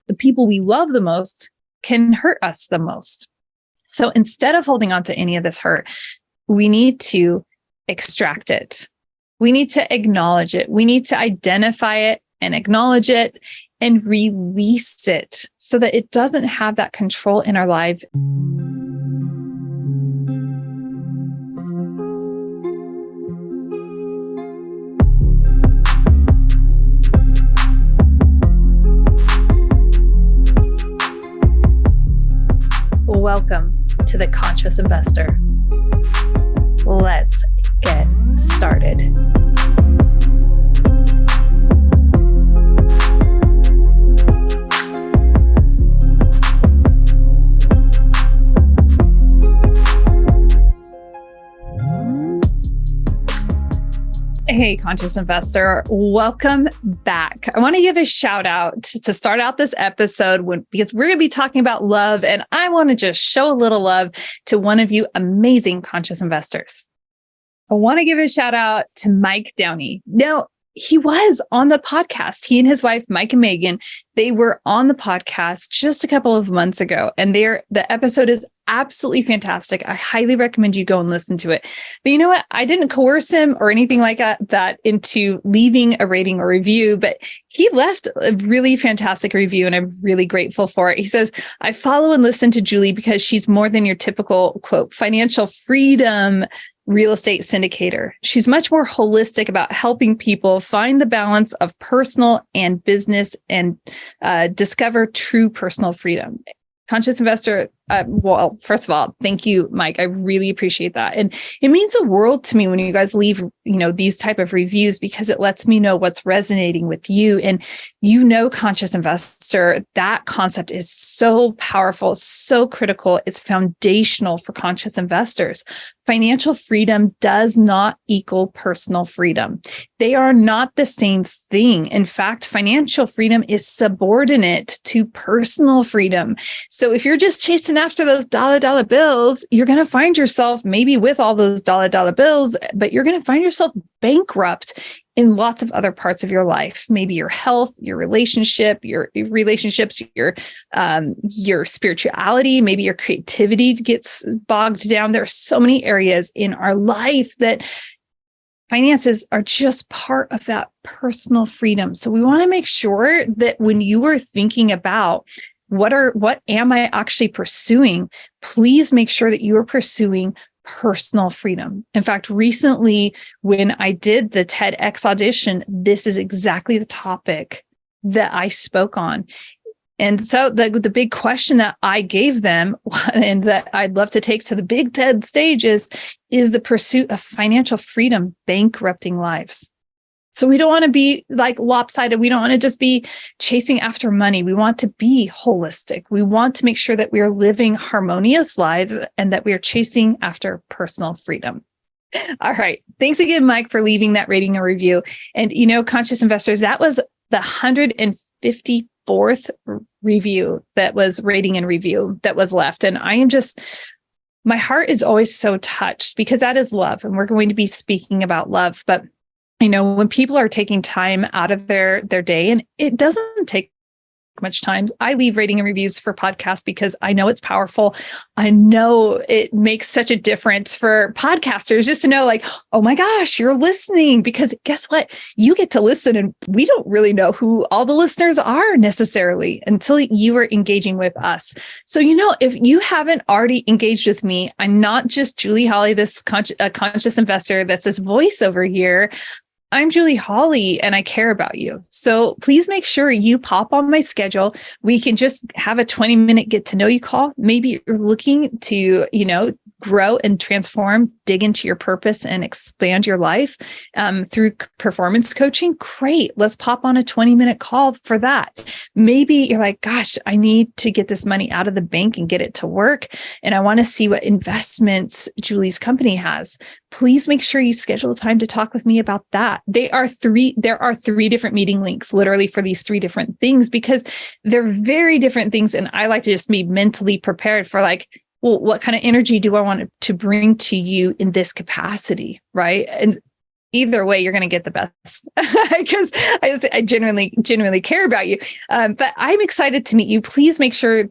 the people we love the most can hurt us the most. So instead of holding on to any of this hurt, we need to extract it. We need to acknowledge it. We need to identify it and acknowledge it and release it so that it doesn't have that control in our life. Welcome to the Conscious Investor. Let's get started. Hey, Conscious Investor, welcome back. I want to give a shout out to start out this episode because we're going to be talking about love, and I want to just show a little love to one of you amazing conscious investors. I want to give a shout out to Mike Downey. Now, he was on the podcast. He and his wife, Mike and Megan, they were on the podcast just a couple of months ago, and the episode is absolutely fantastic. I highly recommend you go and listen to it. But you know what? I didn't coerce him or anything like that into leaving a rating or review, but he left a really fantastic review, and I'm really grateful for it. He says, I follow and listen to Julie because she's more than your typical, quote, financial freedom real estate syndicator. She's much more holistic about helping people find the balance of personal and business and discover true personal freedom. Conscious Investor, well, first of all, thank you, Mike. I really appreciate that. And it means the world to me when you guys leave, these type of reviews, because it lets me know what's resonating with you. And Conscious Investor, that concept is so powerful, so critical. It's foundational for conscious investors. Financial freedom does not equal personal freedom. They are not the same thing. In fact, financial freedom is subordinate to personal freedom. So if you're just chasing after those dollar bills, you're going to find yourself maybe with all those dollar bills, but you're going to find yourself bankrupt in lots of other parts of your life. Maybe your health, your relationships, your spirituality, maybe your creativity gets bogged down. There are so many areas in our life that finances are just part of that personal freedom. So we want to make sure that when you are thinking about what am I actually pursuing, please make sure that you are pursuing personal freedom. In fact, recently when I did the TEDx audition, this is exactly the topic that I spoke on. And so the big question that I gave them and that I'd love to take to the big TED stage is the pursuit of financial freedom bankrupting lives? So we don't want to be like lopsided. We don't want to just be chasing after money. We want to be holistic. We want to make sure that we are living harmonious lives and that we are chasing after personal freedom. All right. Thanks again, Mike, for leaving that rating and review. And, Conscious Investors, that was the 154th review that was rating and review that was left. And my heart is always so touched because that is love. And we're going to be speaking about love. But when people are taking time out of their day, and it doesn't take much time. I leave rating and reviews for podcasts because I know it's powerful. I know it makes such a difference for podcasters just to know like, oh my gosh, you're listening, because guess what? You get to listen, and we don't really know who all the listeners are necessarily until you are engaging with us. So, if you haven't already engaged with me, I'm not just Julie Holly, this conscious investor that's this voice over here. I'm Julie Holly, and I care about you. So please make sure you pop on my schedule. We can just have a 20-minute get to know you call. Maybe you're looking to, grow and transform, dig into your purpose and expand your life through performance coaching. Great. Let's pop on a 20-minute call for that. Maybe you're like, gosh, I need to get this money out of the bank and get it to work. And I want to see what investments Julie's company has. Please make sure you schedule time to talk with me about that. There are three different meeting links literally for these three different things because they're very different things. And I like to just be mentally prepared for like, well, what kind of energy do I want to bring to you in this capacity, right? And either way, you're going to get the best because I genuinely care about you. But I'm excited to meet you. Please make sure.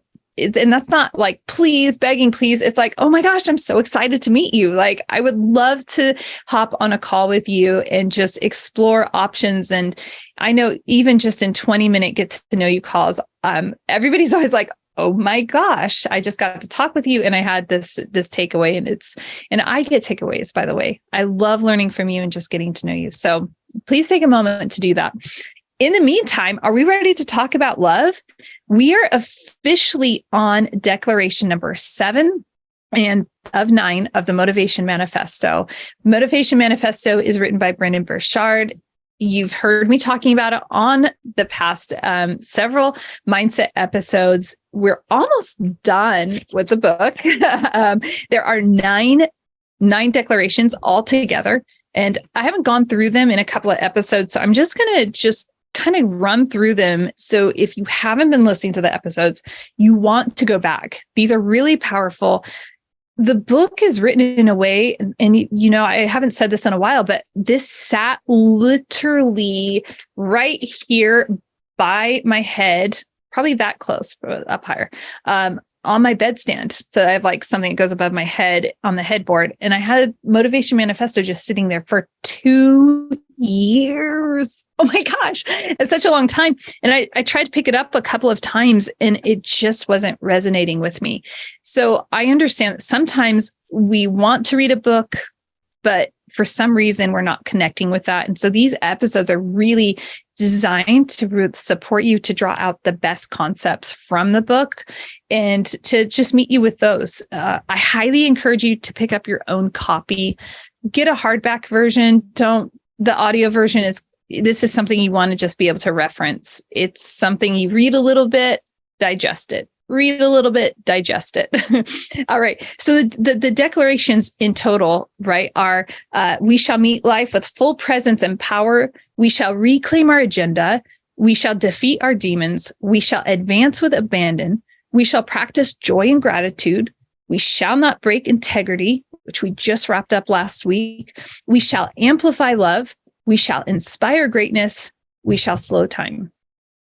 And that's not like, please, begging, please. It's like, oh my gosh, I'm so excited to meet you. Like, I would love to hop on a call with you and just explore options. And I know even just in 20-minute get to know you calls, everybody's always like, oh my gosh, I just got to talk with you. And I had this takeaway, and I get takeaways, by the way. I love learning from you and just getting to know you. So please take a moment to do that. In the meantime, are we ready to talk about love? We are officially on declaration number 7 and of 9 of the Motivation Manifesto. Motivation Manifesto is written by Brendon Burchard. You've heard me talking about it on the past several mindset episodes. We're almost done with the book. There are nine declarations altogether, and I haven't gone through them in a couple of episodes. So I'm just going to kind of run through them. So if you haven't been listening to the episodes, you want to go back. These are really powerful. The book is written in a way, and I haven't said this in a while, but this sat literally right here by my head, probably that close, up higher, on my bedstand. So I have like something that goes above my head on the headboard. And I had Motivation Manifesto just sitting there for 2 years. Oh my gosh, it's such a long time. And I tried to pick it up a couple of times and it just wasn't resonating with me. So I understand that sometimes we want to read a book, but for some reason we're not connecting with that. And so these episodes are really designed to support you to draw out the best concepts from the book and to just meet you with those. I highly encourage you to pick up your own copy. Get a hardback version. The audio version this is something you want to just be able to reference. It's something you read a little bit, digest it. Read a little bit, digest it. All right. So the declarations in total, right, are we shall meet life with full presence and power. We shall reclaim our agenda. We shall defeat our demons. We shall advance with abandon. We shall practice joy and gratitude. We shall not break integrity, which we just wrapped up last week. We shall amplify love. We shall inspire greatness. We shall slow time.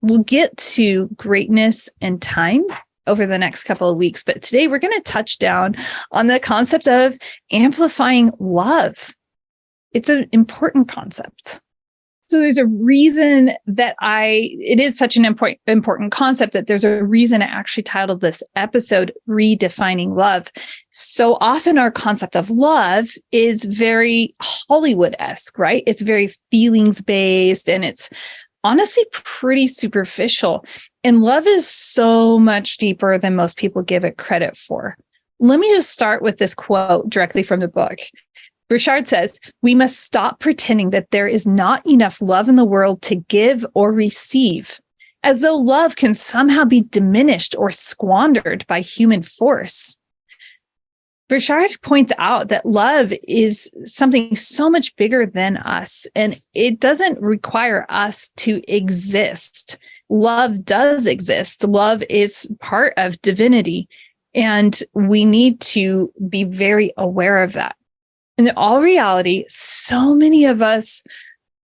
We'll get to greatness and time over the next couple of weeks, but today we're going to touch down on the concept of amplifying love. It's an important concept. So there's a reason that it is such an important concept that there's a reason I actually titled this episode Redefining Love. So often our concept of love is very Hollywood-esque, right? It's very feelings-based and it's honestly pretty superficial. And love is so much deeper than most people give it credit for. Let me just start with this quote directly from the book. Burchard says, "We must stop pretending that there is not enough love in the world to give or receive, as though love can somehow be diminished or squandered by human force." Burchard points out that love is something so much bigger than us, and it doesn't require us to exist. Love does exist. Love is part of divinity, and we need to be very aware of that. In all reality, so many of us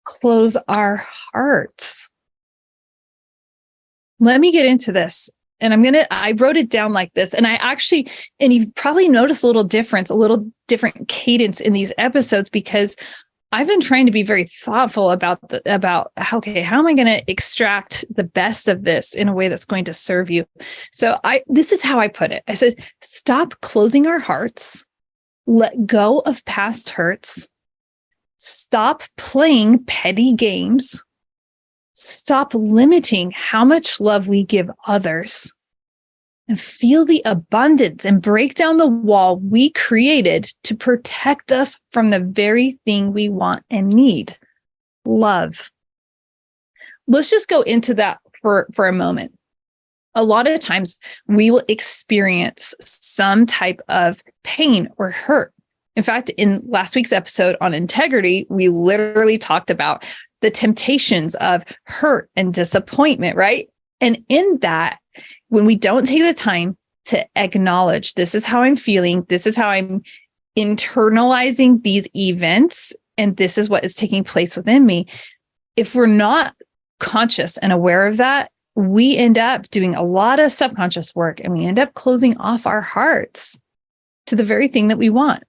close our hearts. Let me get into this. And I wrote it down like this. And and you've probably noticed a little different cadence in these episodes because I've been trying to be very thoughtful about how am I going to extract the best of this in a way that's going to serve you? So this is how I put it. I said, stop closing our hearts. Let go of past hurts. Stop playing petty games. Stop limiting how much love we give others. And feel the abundance and break down the wall we created to protect us from the very thing we want and need, love. Let's just go into that for a moment. A lot of times we will experience some type of pain or hurt. In fact, in last week's episode on integrity, we literally talked about the temptations of hurt and disappointment, right? And in that, when we don't take the time to acknowledge, this is how I'm feeling, this is how I'm internalizing these events, and this is what is taking place within me. If we're not conscious and aware of that, we end up doing a lot of subconscious work, and we end up closing off our hearts to the very thing that we want.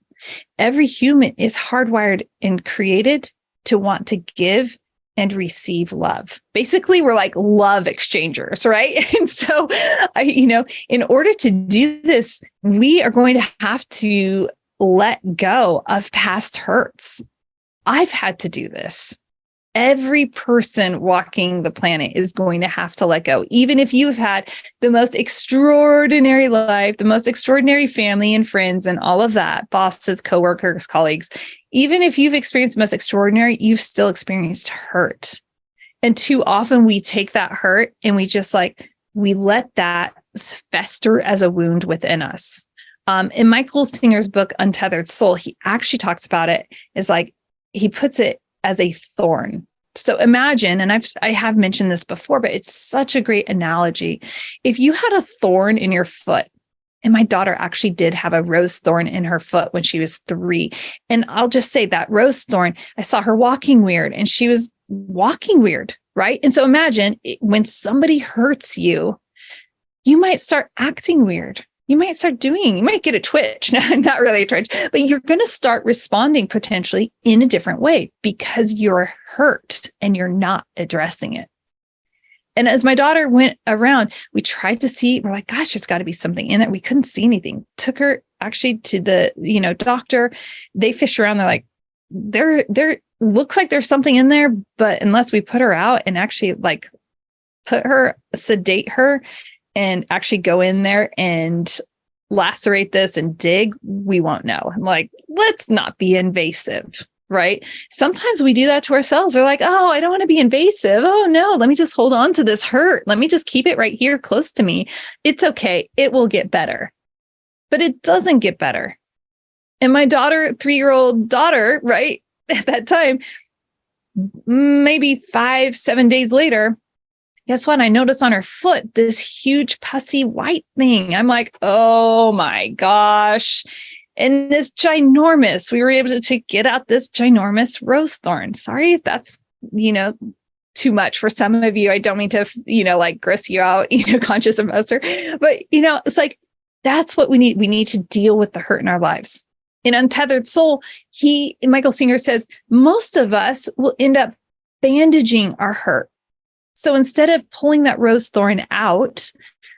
Every human is hardwired and created to want to give and receive love. Basically, we're like love exchangers, right? And so, in order to do this, we are going to have to let go of past hurts. I've had to do this. Every person walking the planet is going to have to let go. Even if you've had the most extraordinary life, the most extraordinary family and friends and all of that, bosses, coworkers, colleagues, even if you've experienced the most extraordinary, you've still experienced hurt. And too often we take that hurt and we let that fester as a wound within us. In Michael Singer's book, Untethered Soul, he actually talks about it as he puts it as a thorn. So imagine, and I have mentioned this before, but it's such a great analogy. If you had a thorn in your foot, and my daughter actually did have a rose thorn in her foot when she was 3. And I'll just say that rose thorn, I saw her walking weird, and she was walking weird, right? And so imagine when somebody hurts you, you might start acting weird. You might get a twitch, not really a twitch, but you're going to start responding potentially in a different way because you're hurt and you're not addressing it. And as my daughter went around, we tried to see, we're like, gosh, there's got to be something in it. We couldn't see anything. Took her actually to the, doctor. They fish around. They're like, there looks like there's something in there, but unless we put her out and actually sedate her, and actually go in there and lacerate this and dig, we won't know. I'm like, let's not be invasive, right? Sometimes we do that to ourselves. We're like, oh, I don't want to be invasive. Oh no, let me just hold on to this hurt. Let me just keep it right here close to me. It's okay. It will get better. But it doesn't get better. And my 3-year-old daughter, right, at that time, maybe 5-7 days later, guess what? I noticed on her foot this huge pussy white thing. I'm like, oh my gosh. And this ginormous, we were able to get out this ginormous rose thorn. Sorry if that's, too much for some of you. I don't mean to, gross you out, conscious investor. But, it's like, that's what we need. We need to deal with the hurt in our lives. In Untethered Soul, Michael Singer says, most of us will end up bandaging our hurt. So instead of pulling that rose thorn out,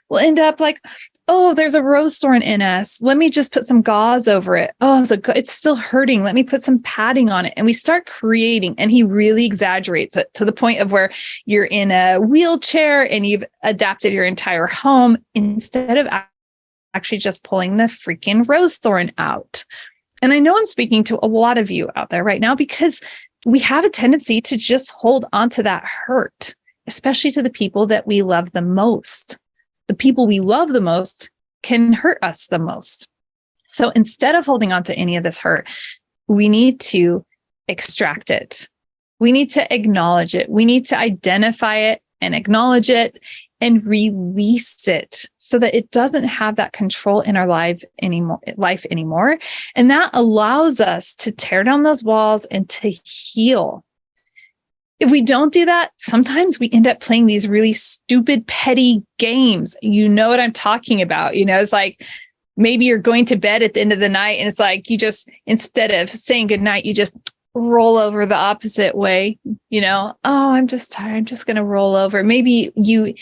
we'll end up like, oh, there's a rose thorn in us. Let me just put some gauze over it. Oh, it's still hurting. Let me put some padding on it. And we start creating, and he really exaggerates it to the point of where you're in a wheelchair and you've adapted your entire home instead of actually just pulling the freaking rose thorn out. And I know I'm speaking to a lot of you out there right now because we have a tendency to just hold on to that hurt, especially to the people that we love the most. The people we love the most can hurt us the most. So instead of holding on to any of this hurt, we need to extract it. We need to acknowledge it. We need to identify it and acknowledge it and release it so that it doesn't have that control in our life anymore. And that allows us to tear down those walls and to heal. If we don't do that, sometimes we end up playing these really stupid, petty games. You know what I'm talking about. It's like maybe you're going to bed at the end of the night and it's like you just, instead of saying goodnight, you just roll over the opposite way. Oh, I'm just tired. I'm just going to roll over. Maybe you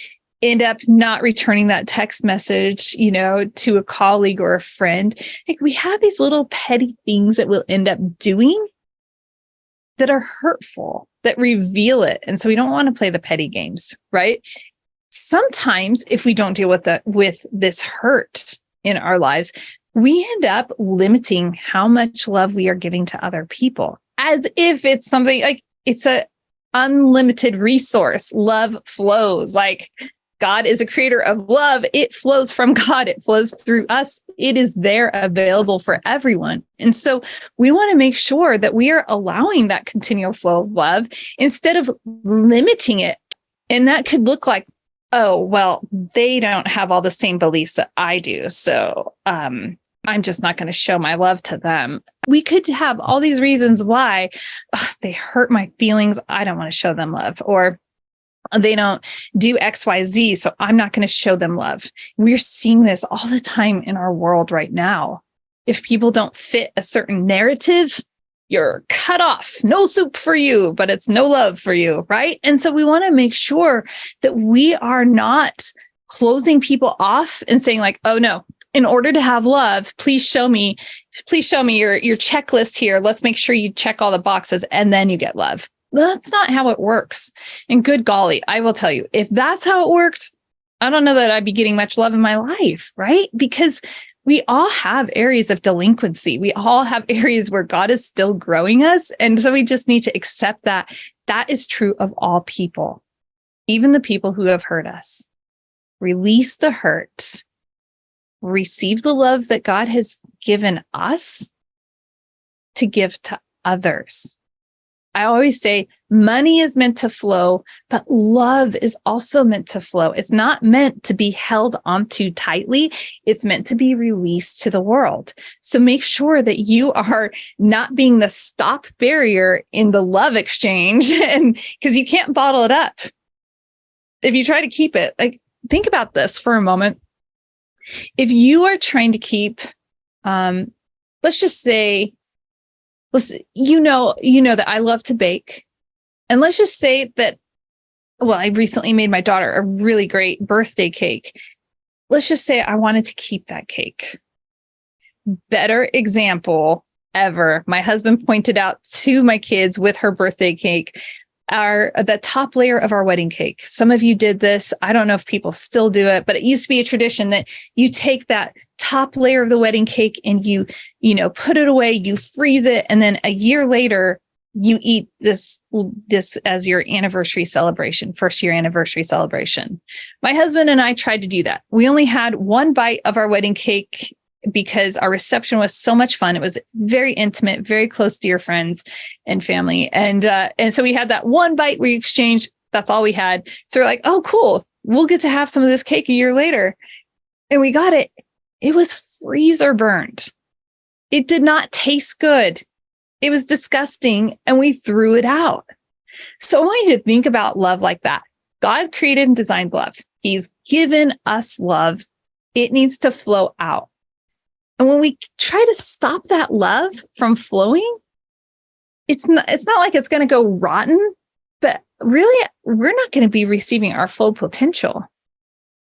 end up not returning that text message, to a colleague or a friend. Like we have these little petty things that we'll end up doing that are hurtful, that reveal it. And so we don't want to play the petty games, right? Sometimes if we don't deal with this hurt in our lives, we end up limiting how much love we are giving to other people, as if it's something like it's an unlimited resource. Love flows. Like God is a creator of love. It flows from God. It flows through us. It is there available for everyone. And so we want to make sure that we are allowing that continual flow of love instead of limiting it. And that could look like, oh, well, they don't have all the same beliefs that I do. So I'm just not going to show my love to them. We could have all these reasons why they hurt my feelings. I don't want to show them love, or they don't do X, Y, Z. So I'm not going to show them love. We're seeing this all the time in our world right now. If people don't fit a certain narrative, you're cut off. No soup for you, but it's no love for you, right? And so we want to make sure that we are not closing people off and saying like, oh no, in order to have love, please show me your checklist here. Let's make sure you check all the boxes and then you get love. That's not how it works. And good golly, I will tell you, if that's how it worked, I don't know that I'd be getting much love in my life, right? Because we all have areas of delinquency. We all have areas where God is still growing us. And so we just need to accept that that is true of all people, even the people who have hurt us. Release the hurt. Receive the love that God has given us to give to others. I always say money is meant to flow, but love is also meant to flow. It's not meant to be held onto tightly. It's meant to be released to the world. So make sure that you are not being the stop barrier in the love exchange, and because you can't bottle it up. If you try to keep it, like, think about this for a moment. If you are trying to keep, let's just say, you know that I love to bake. And let's just say that, well, I recently made my daughter a really great birthday cake. Let's just say I wanted to keep that cake. Better example ever. My husband pointed out to my kids with her birthday cake, the top layer of our wedding cake. Some of you did this. I don't know if people still do it, but it used to be a tradition that you take that top layer of the wedding cake and you put it away, you freeze it. And then a year later, you eat this as your anniversary celebration, first year anniversary celebration. My husband and I tried to do that. We only had one bite of our wedding cake because our reception was so much fun. It was very intimate, very close to your friends and family. And so we had that one bite we exchanged. That's all we had. So we're like, oh, cool. We'll get to have some of this cake a year later. And we got it. It was freezer burnt. It did not taste good. It was disgusting. And we threw it out. So I want you to think about love like that. God created and designed love. He's given us love. It needs to flow out. And when we try to stop that love from flowing, it's not like it's going to go rotten, but really, we're not going to be receiving our full potential.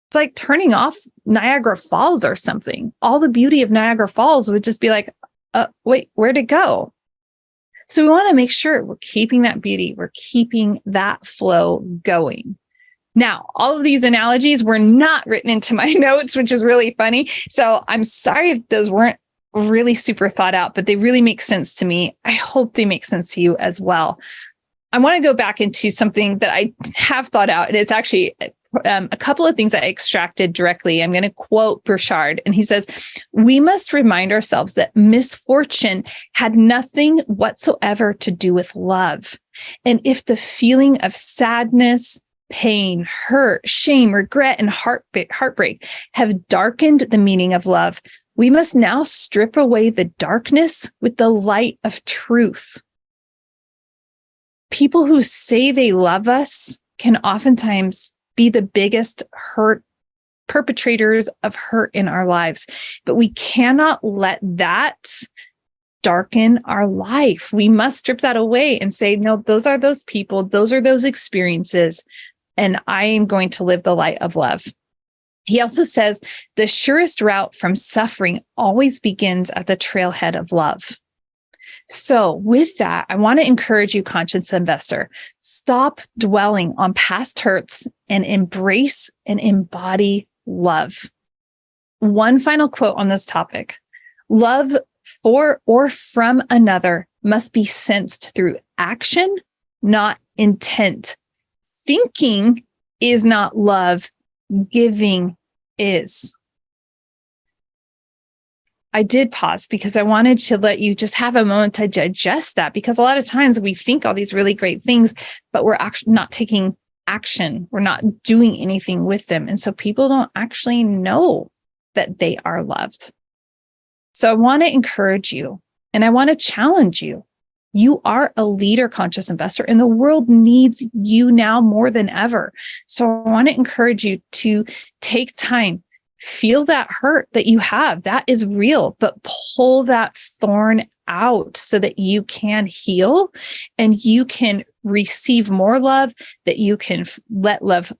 It's like turning off Niagara Falls or something. All the beauty of Niagara Falls would just be like, wait, where'd it go? So we want to make sure we're keeping that beauty. We're keeping that flow going. Now, all of these analogies were not written into my notes, which is really funny. So I'm sorry if those weren't really super thought out, but they really make sense to me. I hope they make sense to you as well. I want to go back into something that I have thought out. And it's actually a couple of things I extracted directly. I'm going to quote Burchard, and he says, we must remind ourselves that misfortune had nothing whatsoever to do with love. And if the feeling of sadness, pain, hurt, shame, regret, and heartbreak have darkened the meaning of love, we must now strip away the darkness with the light of truth. People who say they love us can oftentimes be the biggest perpetrators of hurt in our lives, but we cannot let that darken our life. We must strip that away and say, no, those are those people, those are those experiences, and I am going to live the light of love. He also says the surest route from suffering always begins at the trailhead of love. So with that, I want to encourage you, conscious investor, stop dwelling on past hurts and embrace and embody love. One final quote on this topic: love for or from another must be sensed through action, not intent. Thinking is not love. Giving is. I did pause because I wanted to let you just have a moment to digest that, because a lot of times we think all these really great things, but we're actually not taking action. We're not doing anything with them. And so people don't actually know that they are loved. So I want to encourage you and I want to challenge you. You are a leader, conscious investor, and the world needs you now more than ever. So I want to encourage you to take time, feel that hurt that you have. That is real, but pull that thorn out so that you can heal and you can receive more love, that you can let love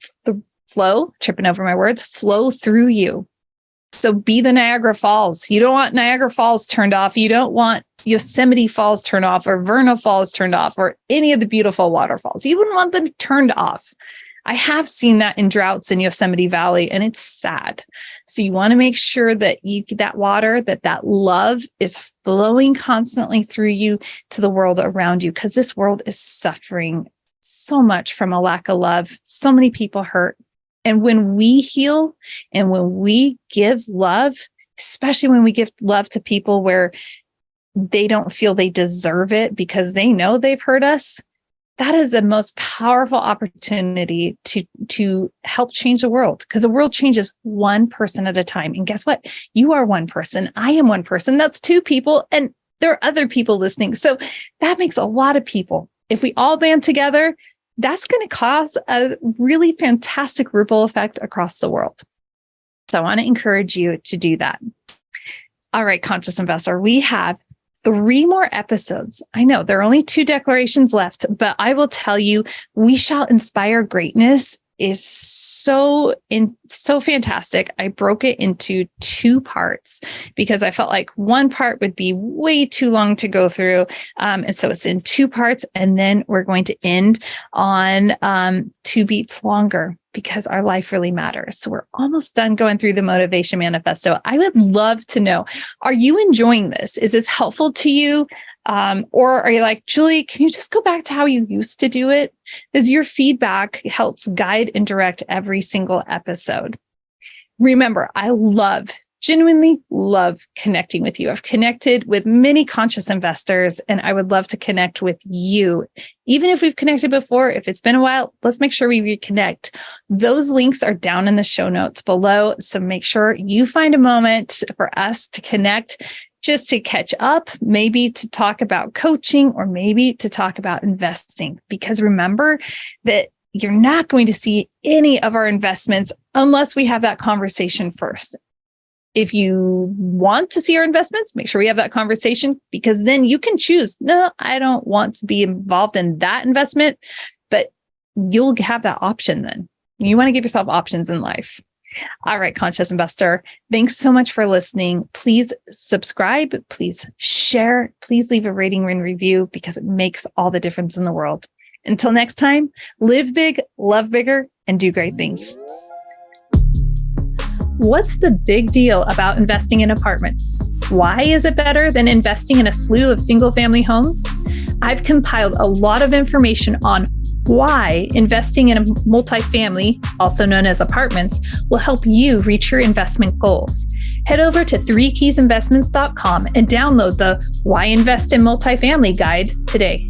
flow, tripping over my words, flow through you. So be the Niagara Falls. You don't want Niagara Falls turned off. You don't want Yosemite Falls turned off or Verna Falls turned off or any of the beautiful waterfalls. You wouldn't want them turned off. I have seen that in droughts in Yosemite Valley, and it's sad. So you want to make sure that that water, that love is flowing constantly through you to the world around you, because this world is suffering so much from a lack of love. So many people hurt. And when we heal and when we give love, especially when we give love to people where they don't feel they deserve it because they know they've hurt us, that is the most powerful opportunity to help change the world, because the world changes one person at a time. And guess what? You are one person. I am one person. That's two people. And there are other people listening. So that makes a lot of people. If we all band together, that's going to cause a really fantastic ripple effect across the world. So I want to encourage you to do that. All right, Conscious Investor, we have 3 more episodes. I know there are only 2 declarations left, but I will tell you, We Shall Inspire Greatness is so fantastic. I broke it into 2 parts because I felt like one part would be way too long to go through. And so it's in 2 parts. And then we're going to end on 2 beats longer, because our life really matters. So we're almost done going through the Motivation Manifesto. I would love to know, are you enjoying this? Is this helpful to you? Or are you like, Julie, can you just go back to how you used to do it? Because your feedback helps guide and direct every single episode. Remember, I genuinely love connecting with you. I've connected with many conscious investors, and I would love to connect with you. Even if we've connected before, if it's been a while, let's make sure we reconnect. Those links are down in the show notes below. So make sure you find a moment for us to connect, just to catch up, maybe to talk about coaching, or maybe to talk about investing. Because remember that you're not going to see any of our investments unless we have that conversation first. If you want to see our investments, make sure we have that conversation, because then you can choose, no, I don't want to be involved in that investment, but you'll have that option then. You want to give yourself options in life. All right, Conscious Investor, thanks so much for listening. Please subscribe, please share, please leave a rating and review, because it makes all the difference in the world. Until next time, live big, love bigger, and do great things. What's the big deal about investing in apartments? Why is it better than investing in a slew of single-family homes? I've compiled a lot of information on why investing in a multifamily, also known as apartments, will help you reach your investment goals. Head over to 3keysinvestments.com and download the Why Invest in Multifamily guide today.